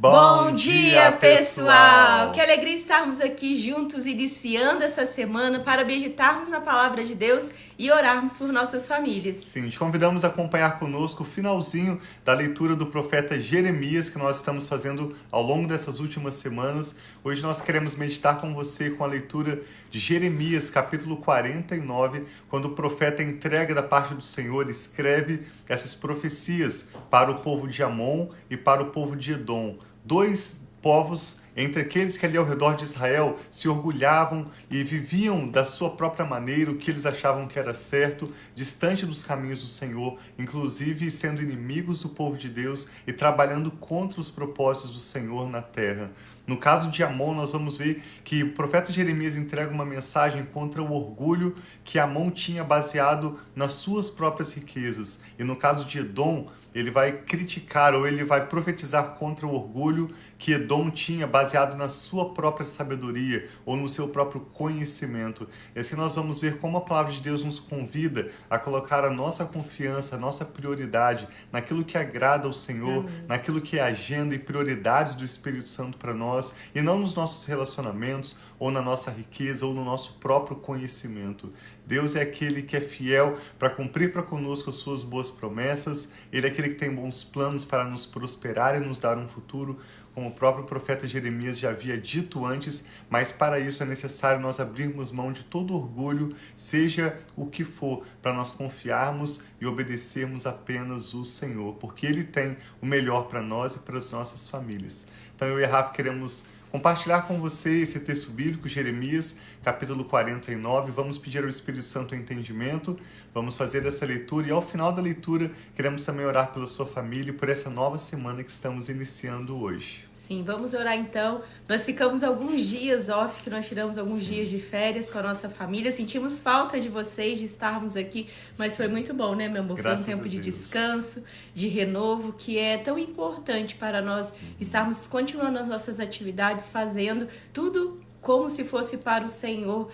Bom dia, pessoal! Que alegria estarmos aqui juntos, iniciando essa semana para meditarmos na palavra de Deus e orarmos por nossas famílias. Sim, te convidamos a acompanhar conosco o finalzinho da leitura do profeta Jeremias que nós estamos fazendo ao longo dessas últimas semanas. Hoje nós queremos meditar com você com a leitura de Jeremias, capítulo 49, quando o profeta entrega da parte do Senhor, escreve essas profecias para o povo de Amon e para o povo de Edom. Dois povos entre aqueles que ali ao redor de Israel se orgulhavam e viviam da sua própria maneira o que eles achavam que era certo, distante dos caminhos do Senhor, inclusive sendo inimigos do povo de Deus e trabalhando contra os propósitos do Senhor na terra. No caso de Amon, nós vamos ver que o profeta Jeremias entrega uma mensagem contra o orgulho que Amon tinha baseado nas suas próprias riquezas. E no caso de Edom, ele vai criticar ou ele vai profetizar contra o orgulho que Edom tinha baseado na sua própria sabedoria ou no seu próprio conhecimento. E assim nós vamos ver como a palavra de Deus nos convida a colocar a nossa confiança, a nossa prioridade naquilo que agrada ao Senhor, naquilo que é agenda e prioridades do Espírito Santo para nós e não nos nossos relacionamentos ou na nossa riqueza ou no nosso próprio conhecimento. Deus é aquele que é fiel para cumprir para conosco as suas boas promessas. Ele é aquele que tem bons planos para nos prosperar e nos dar um futuro, como o próprio profeta Jeremias já havia dito antes, mas para isso é necessário nós abrirmos mão de todo orgulho, seja o que for, para nós confiarmos e obedecermos apenas o Senhor, porque Ele tem o melhor para nós e para as nossas famílias. Então eu e a Rafa queremos compartilhar com você esse texto bíblico, Jeremias, capítulo 49. Vamos pedir ao Espírito Santo o entendimento, vamos fazer essa leitura e ao final da leitura queremos também orar pela sua família e por essa nova semana que estamos iniciando hoje. Sim, vamos orar então. Nós ficamos alguns dias off, que nós tiramos alguns dias de férias com a nossa família. Sentimos falta de vocês, de estarmos aqui, mas foi muito bom, né, meu amor? Graças foi um tempo a de Deus. Descanso, de renovo, que é tão importante para nós estarmos continuando as nossas atividades, fazendo tudo como se fosse para o Senhor.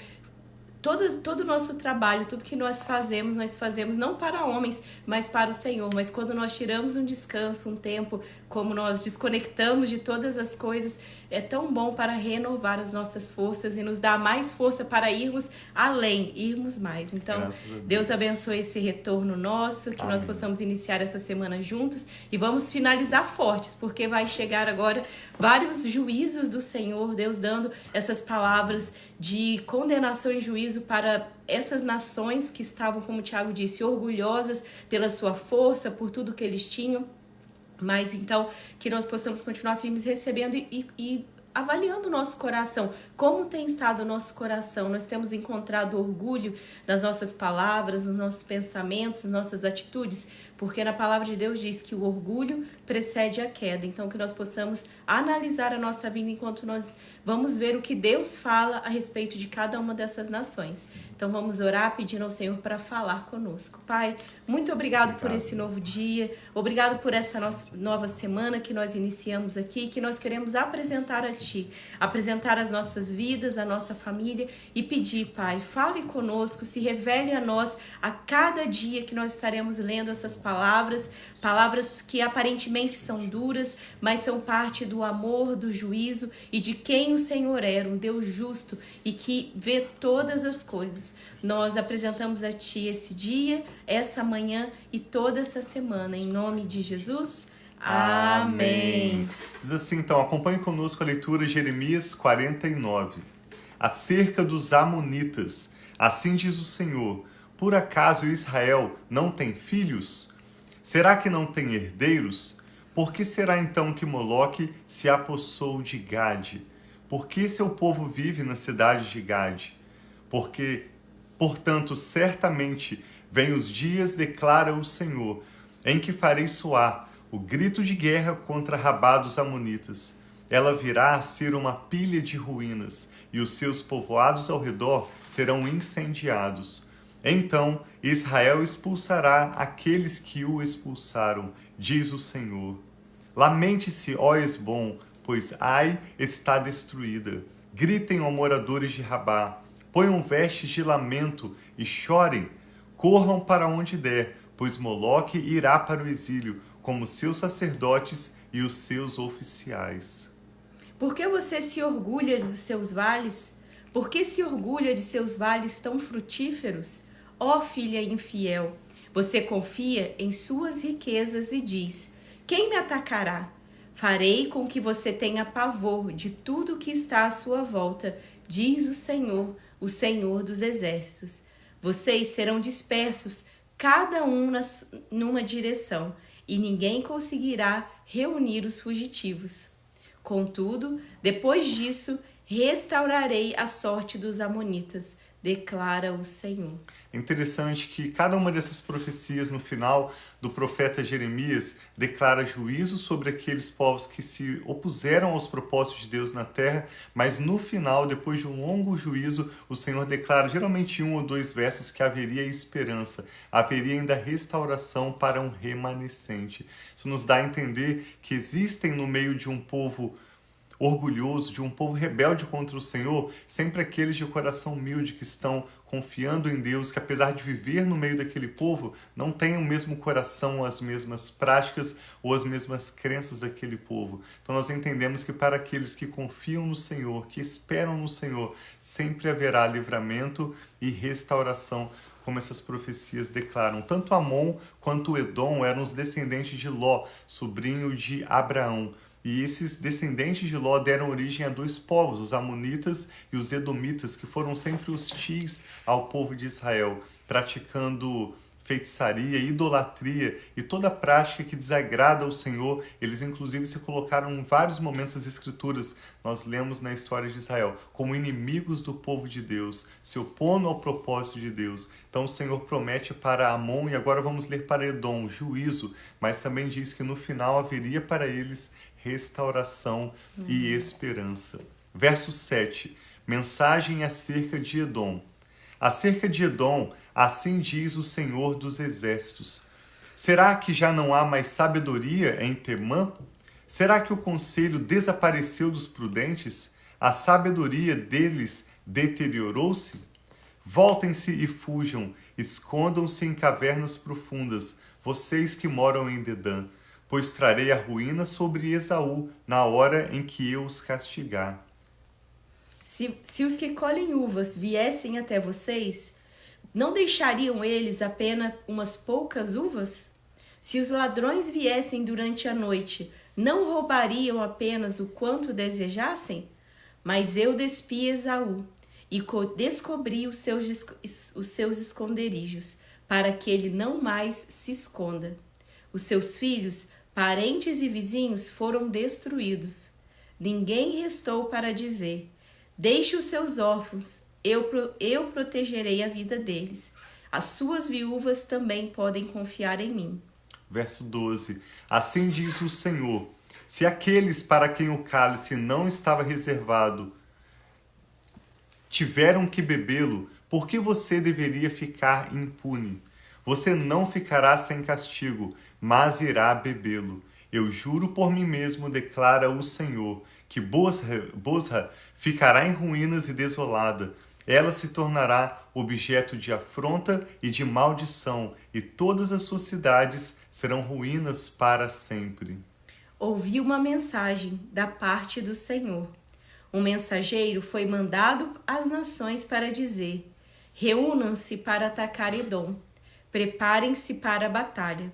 Todo o nosso trabalho, tudo que nós fazemos não para homens, mas para o Senhor. Mas quando nós tiramos um descanso, um tempo, como nós desconectamos de todas as coisas, é tão bom para renovar as nossas forças e nos dar mais força para irmos além, irmos mais. Então, Deus abençoe esse retorno nosso, que nós possamos iniciar essa semana juntos e vamos finalizar fortes, porque vai chegar agora vários juízos do Senhor, Deus dando essas palavras de condenação e juízo para essas nações que estavam, como o Tiago disse, orgulhosas pela sua força, por tudo que eles tinham. Mas então, que nós possamos continuar firmes recebendo e avaliando o nosso coração. Como tem estado o nosso coração? Nós temos encontrado orgulho nas nossas palavras, nos nossos pensamentos, nas nossas atitudes? Porque na palavra de Deus diz que o orgulho precede a queda. Então, que nós possamos analisar a nossa vida enquanto nós vamos ver o que Deus fala a respeito de cada uma dessas nações. Então, vamos orar pedindo ao Senhor para falar conosco. Pai, muito obrigado por esse novo dia. Obrigado por essa nossa nova semana que nós iniciamos aqui, que nós queremos apresentar a Ti. Apresentar as nossas vidas, a nossa família e pedir, Pai, fale conosco, se revele a nós a cada dia que nós estaremos lendo essas palavras que aparentemente são duras, mas são parte do amor, do juízo e de quem o Senhor é, um Deus justo e que vê todas as coisas. Nós apresentamos a Ti esse dia, essa manhã e toda essa semana, em nome de Jesus. Amém. Diz assim, então, acompanhe conosco a leitura de Jeremias 49. Acerca dos amonitas, assim diz o Senhor: por acaso Israel não tem filhos? Será que não tem herdeiros? Por que será então que Moloque se apossou de Gade? Por que seu povo vive na cidade de Gade? Porque, portanto, certamente vêm os dias, declara o Senhor, em que farei soar o grito de guerra contra Rabá dos amonitas. Ela virá a ser uma pilha de ruínas, e os seus povoados ao redor serão incendiados. Então Israel expulsará aqueles que o expulsaram, diz o Senhor. Lamente-se, ó Hesbom, pois Ai está destruída. Gritem, ó moradores de Rabá, ponham vestes de lamento e chorem. Corram para onde der, pois Moloque irá para o exílio, como seus sacerdotes e os seus oficiais. Por que você se orgulha dos seus vales? Por que se orgulha de seus vales tão frutíferos? Ó filha infiel, você confia em suas riquezas e diz: quem me atacará? Farei com que você tenha pavor de tudo que está à sua volta, diz o Senhor dos Exércitos. Vocês serão dispersos, cada um numa direção, e ninguém conseguirá reunir os fugitivos. Contudo, depois disso, restaurarei a sorte dos amonitas, declara o Senhor. É interessante que cada uma dessas profecias no final do profeta Jeremias declara juízo sobre aqueles povos que se opuseram aos propósitos de Deus na terra, mas no final, depois de um longo juízo, o Senhor declara, geralmente 1 ou 2 versos, que haveria esperança, haveria ainda restauração para um remanescente. Isso nos dá a entender que existem no meio de um povo orgulhoso, de um povo rebelde contra o Senhor, sempre aqueles de coração humilde que estão confiando em Deus, que apesar de viver no meio daquele povo, não têm o mesmo coração, as mesmas práticas ou as mesmas crenças daquele povo. Então nós entendemos que para aqueles que confiam no Senhor, que esperam no Senhor, sempre haverá livramento e restauração, como essas profecias declaram. Tanto Amon quanto Edom eram os descendentes de Ló, sobrinho de Abraão. E esses descendentes de Ló deram origem a 2 povos, os amonitas e os edomitas, que foram sempre hostis ao povo de Israel, praticando feitiçaria, idolatria e toda prática que desagrada ao Senhor. Eles inclusive se colocaram em vários momentos das Escrituras, nós lemos na história de Israel, como inimigos do povo de Deus, se opondo ao propósito de Deus. Então o Senhor promete para Amon, e agora vamos ler para Edom, juízo, mas também diz que no final haveria para eles restauração e esperança. Verso 7, mensagem acerca de Edom. Acerca de Edom, assim diz o Senhor dos Exércitos. Será que já não há mais sabedoria em Temã? Será que o conselho desapareceu dos prudentes? A sabedoria deles deteriorou-se? Voltem-se e fujam, escondam-se em cavernas profundas, vocês que moram em Dedã, pois trarei a ruína sobre Esaú na hora em que eu os castigar. Se os que colhem uvas viessem até vocês, não deixariam eles apenas umas poucas uvas? Se os ladrões viessem durante a noite, não roubariam apenas o quanto desejassem? Mas eu despi Esaú e descobri os seus esconderijos, para que ele não mais se esconda. Os seus filhos, parentes e vizinhos foram destruídos. Ninguém restou para dizer: deixe os seus órfãos, eu protegerei a vida deles. As suas viúvas também podem confiar em mim. Verso 12. Assim diz o Senhor: se aqueles para quem o cálice não estava reservado tiveram que bebê-lo, por que você deveria ficar impune? Você não ficará sem castigo, mas irá bebê-lo. Eu juro por mim mesmo, declara o Senhor, que Bosra ficará em ruínas e desolada. Ela se tornará objeto de afronta e de maldição, e todas as suas cidades serão ruínas para sempre. Ouvi uma mensagem da parte do Senhor. Um mensageiro foi mandado às nações para dizer: reúnam-se para atacar Edom. Preparem-se para a batalha.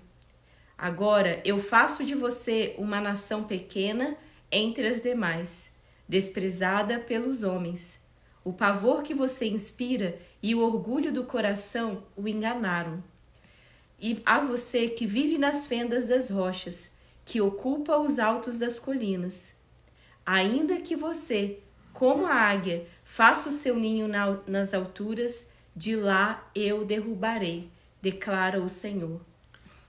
Agora eu faço de você uma nação pequena entre as demais, desprezada pelos homens. O pavor que você inspira e o orgulho do coração o enganaram. E a você que vive nas fendas das rochas, que ocupa os altos das colinas. Ainda que você, como a águia, faça o seu ninho nas alturas, de lá eu derrubarei, declara o Senhor.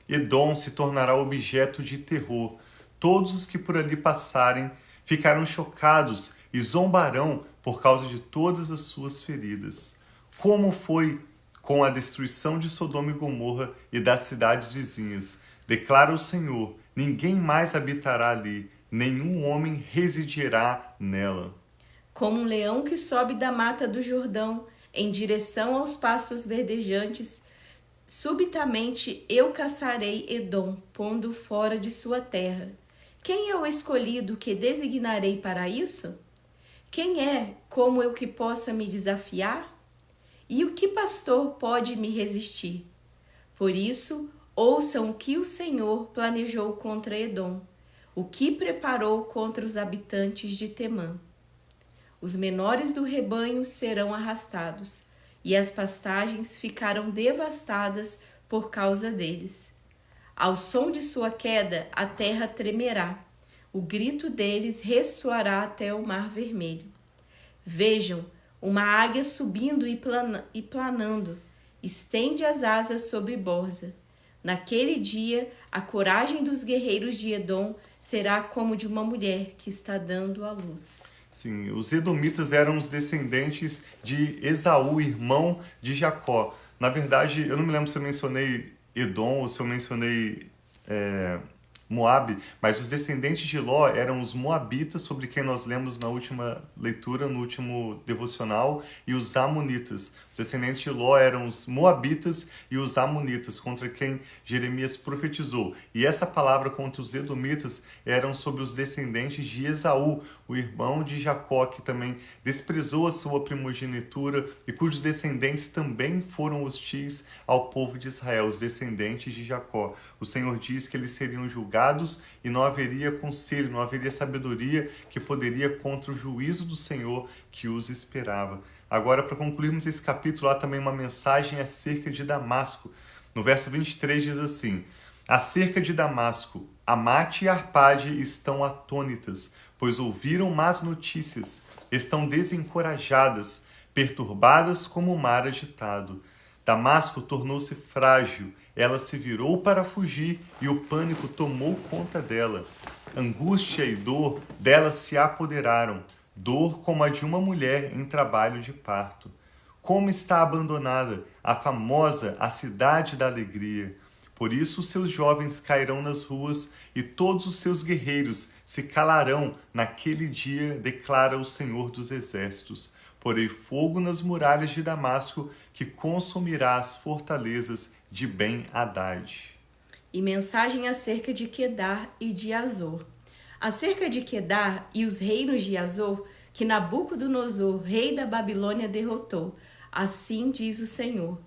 Edom se tornará objeto de terror. Todos os que por ali passarem ficarão chocados e zombarão por causa de todas as suas feridas. Como foi com a destruição de Sodoma e Gomorra e das cidades vizinhas, declara o Senhor: ninguém mais habitará ali, nenhum homem residirá nela. Como um leão que sobe da mata do Jordão em direção aos pastos verdejantes, subitamente eu caçarei Edom, pondo fora de sua terra. Quem é o escolhido que designarei para isso? Quem é como eu que possa me desafiar? E o que pastor pode me resistir? Por isso, ouçam o que o Senhor planejou contra Edom, o que preparou contra os habitantes de Temã. Os menores do rebanho serão arrastados, e as pastagens ficarão devastadas por causa deles. Ao som de sua queda, a terra tremerá. O grito deles ressoará até o mar vermelho. Vejam, uma águia subindo e planando, estende as asas sobre Borza. Naquele dia, a coragem dos guerreiros de Edom será como de uma mulher que está dando à luz. Sim, os edomitas eram os descendentes de Esaú, irmão de Jacó. Na verdade, eu não me lembro se eu mencionei Edom ou se eu mencionei Moabe, mas os descendentes de Ló eram os moabitas, sobre quem nós lemos na última leitura, no último devocional, e os amonitas. Os descendentes de Ló eram os moabitas e os amonitas, contra quem Jeremias profetizou. E essa palavra contra os edomitas eram sobre os descendentes de Esaú, o irmão de Jacó, que também desprezou a sua primogenitura e cujos descendentes também foram hostis ao povo de Israel, os descendentes de Jacó. O Senhor diz que eles seriam julgados e não haveria conselho, não haveria sabedoria que poderia contra o juízo do Senhor que os esperava. Agora, para concluirmos esse capítulo, há também uma mensagem acerca de Damasco. No verso 23 diz assim: acerca de Damasco, Amate e Arpade estão atônitas, pois ouviram más notícias, estão desencorajadas, perturbadas como o mar agitado. Damasco tornou-se frágil, ela se virou para fugir e o pânico tomou conta dela. Angústia e dor dela se apoderaram, dor como a de uma mulher em trabalho de parto. Como está abandonada a cidade da alegria. Por isso os seus jovens cairão nas ruas e todos os seus guerreiros se calarão naquele dia, declara o Senhor dos Exércitos. Porei fogo nas muralhas de Damasco, que consumirá as fortalezas de Ben-Hadad. E mensagem acerca de Quedar e de Azor. Acerca de Quedar e os reinos de Azor, que Nabucodonosor, rei da Babilônia, derrotou. Assim diz o Senhor: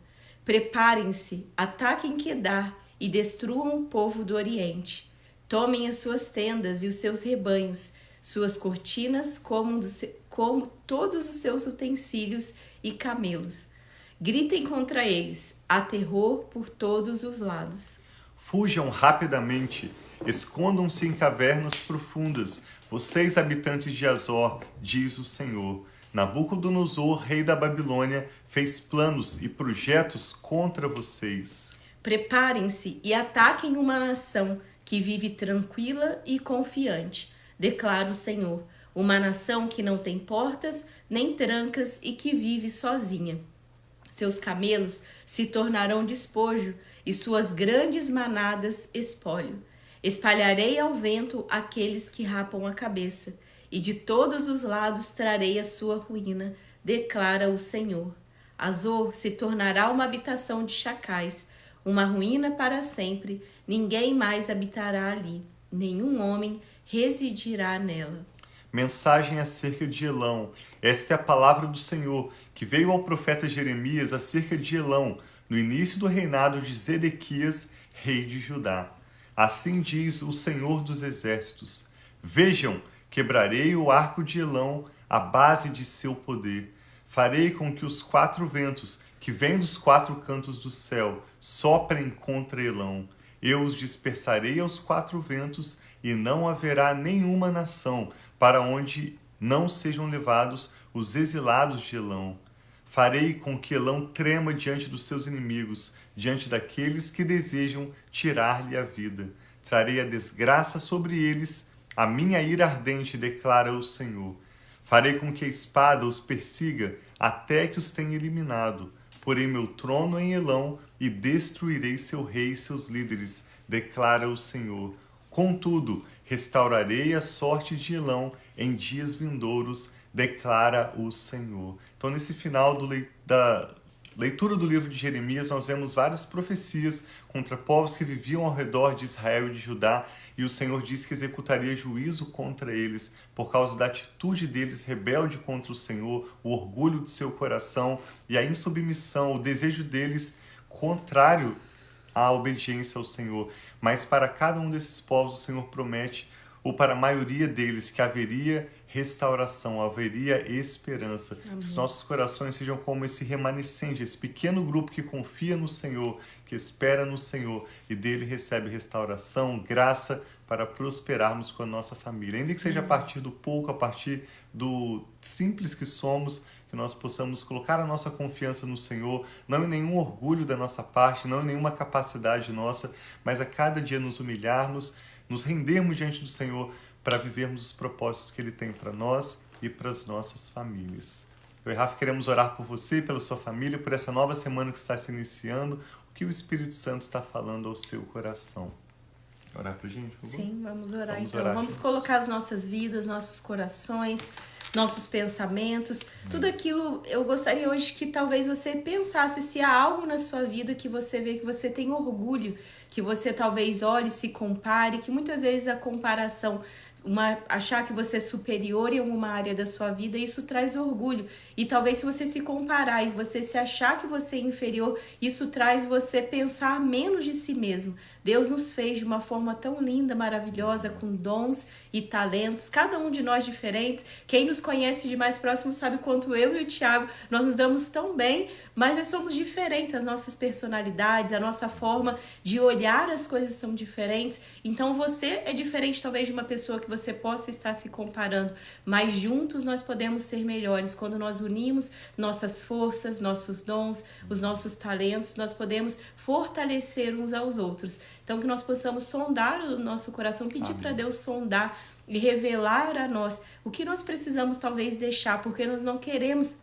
preparem-se, ataquem Quedar e destruam o povo do Oriente. Tomem as suas tendas e os seus rebanhos, suas cortinas, como todos os seus utensílios e camelos. Gritem contra eles, há terror por todos os lados. Fujam rapidamente, escondam-se em cavernas profundas, vocês habitantes de Azor, diz o Senhor. Nabucodonosor, rei da Babilônia, fez planos e projetos contra vocês. Preparem-se e ataquem uma nação que vive tranquila e confiante, declara o Senhor. Uma nação que não tem portas nem trancas e que vive sozinha. Seus camelos se tornarão despojo e suas grandes manadas espólio. Espalharei ao vento aqueles que rapam a cabeça, e de todos os lados trarei a sua ruína, declara o Senhor. Azor se tornará uma habitação de chacais, uma ruína para sempre, ninguém mais habitará ali, nenhum homem residirá nela. Mensagem acerca de Elão. Esta é a palavra do Senhor, que veio ao profeta Jeremias acerca de Elão, no início do reinado de Zedequias, rei de Judá. Assim diz o Senhor dos Exércitos: vejam, quebrarei o arco de Elão, a base de seu poder. Farei com que os 4 ventos, que vêm dos 4 cantos do céu, soprem contra Elão. Eu os dispersarei aos 4 ventos, e não haverá nenhuma nação para onde não sejam levados os exilados de Elão. Farei com que Elão trema diante dos seus inimigos, diante daqueles que desejam tirar-lhe a vida. Trarei a desgraça sobre eles, a minha ira ardente, declara o Senhor. Farei com que a espada os persiga até que os tenha eliminado. Porei meu trono em Elão e destruirei seu rei e seus líderes, declara o Senhor. Contudo, restaurarei a sorte de Elão em dias vindouros, declara o Senhor. Então, nesse final leitura do livro de Jeremias, nós vemos várias profecias contra povos que viviam ao redor de Israel e de Judá, e o Senhor disse que executaria juízo contra eles por causa da atitude deles rebelde contra o Senhor, o orgulho de seu coração e a insubmissão, o desejo deles contrário à obediência ao Senhor. Mas para cada um desses povos o Senhor promete, ou para a maioria deles, que haveria restauração, haveria esperança. Amém. Que os nossos corações sejam como esse remanescente, esse pequeno grupo que confia no Senhor, que espera no Senhor e dele recebe restauração, graça para prosperarmos com a nossa família. Ainda que seja a partir do pouco, a partir do simples que somos, que nós possamos colocar a nossa confiança no Senhor, não em nenhum orgulho da nossa parte, não em nenhuma capacidade nossa, mas a cada dia nos humilharmos, nos rendermos diante do Senhor para vivermos os propósitos que Ele tem para nós e para as nossas famílias. Eu e Rafa queremos orar por você, pela sua família, por essa nova semana que está se iniciando, o que o Espírito Santo está falando ao seu coração. Orar para a gente, por favor? Sim, vamos orar então. Vamos colocar as nossas vidas, nossos corações, nossos pensamentos, tudo aquilo. Eu gostaria hoje que talvez você pensasse se há algo na sua vida que você vê que você tem orgulho, que você talvez olhe, se compare, que muitas vezes a comparação, achar que você é superior em alguma área da sua vida, isso traz orgulho. E talvez se você se comparar e você se achar que você é inferior, isso traz você pensar menos de si mesmo. Deus nos fez de uma forma tão linda, maravilhosa, com dons e talentos, cada um de nós diferentes. Quem nos conhece de mais próximo sabe quanto eu e o Thiago, nós nos damos tão bem, mas nós somos diferentes, as nossas personalidades, a nossa forma de olhar as coisas são diferentes. Então você é diferente talvez de uma pessoa que você possa estar se comparando, mas juntos nós podemos ser melhores. Quando nós unimos nossas forças, nossos dons, os nossos talentos, nós podemos fortalecer uns aos outros. Então que nós possamos sondar o nosso coração, pedir para Deus sondar e revelar a nós o que nós precisamos talvez deixar, porque nós não queremos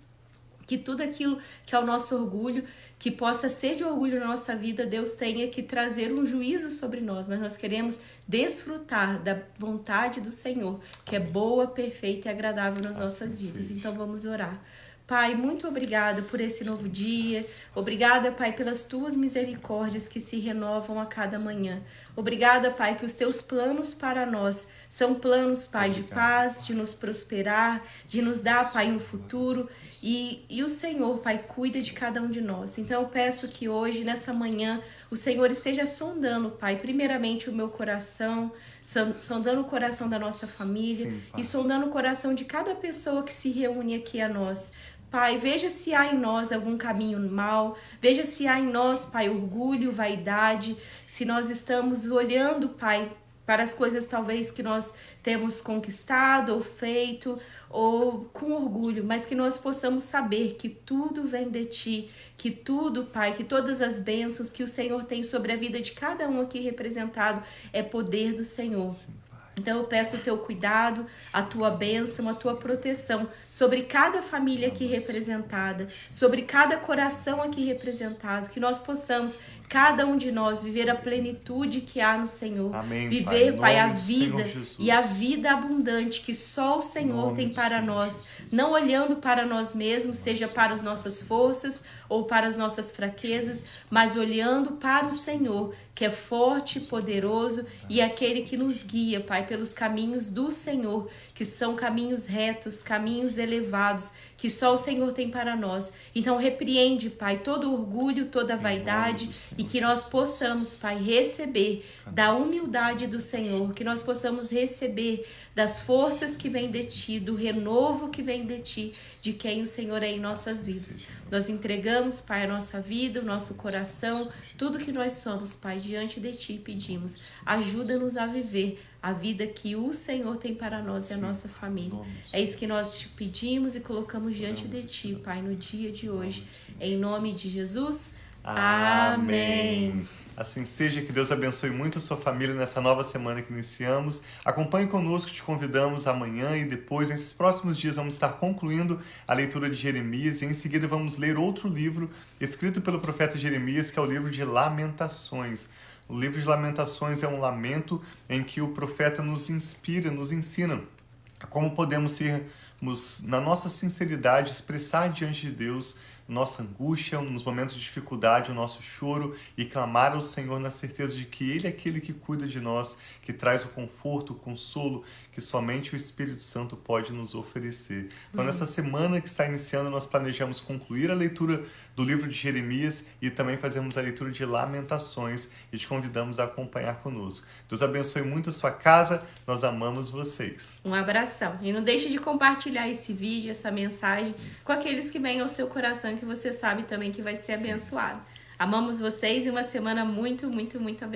que tudo aquilo que é o nosso orgulho, que possa ser de orgulho na nossa vida, Deus tenha que trazer um juízo sobre nós, mas nós queremos desfrutar da vontade do Senhor, que é boa, perfeita e agradável nas nossas vidas. Então vamos orar. Pai, muito obrigada por esse novo dia. Obrigada, Pai, pelas tuas misericórdias que se renovam a cada manhã. Obrigada, Pai, que os teus planos para nós são planos, Pai, de paz, de nos prosperar, de nos dar, Pai, um futuro. E o Senhor, Pai, cuida de cada um de nós. Então eu peço que hoje, nessa manhã, o Senhor esteja sondando, Pai, primeiramente o meu coração, sondando o coração da nossa família. Sim, e sondando o coração de cada pessoa que se reúne aqui a nós. Pai, veja se há em nós algum caminho mau, veja se há em nós, Pai, orgulho, vaidade, se nós estamos olhando, Pai, para as coisas talvez que nós temos conquistado ou feito, ou com orgulho, mas que nós possamos saber que tudo vem de Ti, que tudo, Pai, que todas as bênçãos que o Senhor tem sobre a vida de cada um aqui representado é poder do Senhor. Sim. Então eu peço o teu cuidado, a tua bênção, a tua proteção sobre cada família aqui representada, sobre cada coração aqui representado, que nós possamos, cada um de nós, viver a plenitude que há no Senhor. Amém, viver, Pai, a vida e a vida abundante que só o Senhor tem para nós, não olhando para nós mesmos, seja para as nossas forças ou para as nossas fraquezas, mas olhando para o Senhor, que é forte, poderoso e aquele que nos guia, Pai, pelos caminhos do Senhor, que são caminhos retos, caminhos elevados, que só o Senhor tem para nós. Então repreende, Pai, todo orgulho, toda vaidade e que nós possamos, Pai, receber da humildade do Senhor, que nós possamos receber das forças que vêm de Ti, do renovo que vem de Ti, de quem o Senhor é em nossas vidas. Nós entregamos, Pai, a nossa vida, o nosso coração, tudo que nós somos, Pai, diante de Ti pedimos. Ajuda-nos a viver a vida que o Senhor tem para nós e a nossa família. É isso que nós te pedimos e colocamos diante de Ti, Pai, no dia de hoje. Em nome de Jesus, amém. Assim seja, que Deus abençoe muito a sua família nessa nova semana que iniciamos. Acompanhe conosco, te convidamos amanhã e depois, nesses próximos dias, vamos estar concluindo a leitura de Jeremias e em seguida vamos ler outro livro escrito pelo profeta Jeremias, que é o livro de Lamentações. O livro de Lamentações é um lamento em que o profeta nos inspira, nos ensina como podemos sermos, na nossa sinceridade, expressar diante de Deus nossa angústia, nos momentos de dificuldade, o nosso choro e clamar ao Senhor na certeza de que Ele é aquele que cuida de nós, que traz o conforto, o consolo que somente o Espírito Santo pode nos oferecer. Então, nessa semana que está iniciando, nós planejamos concluir a leitura do livro de Jeremias e também fazemos a leitura de Lamentações e te convidamos a acompanhar conosco. Deus abençoe muito a sua casa, nós amamos vocês. Um abração. E não deixe de compartilhar esse vídeo, essa mensagem com aqueles que vêm ao seu coração, que você sabe também que vai ser abençoado. Amamos vocês e uma semana muito, muito, muito abençoada.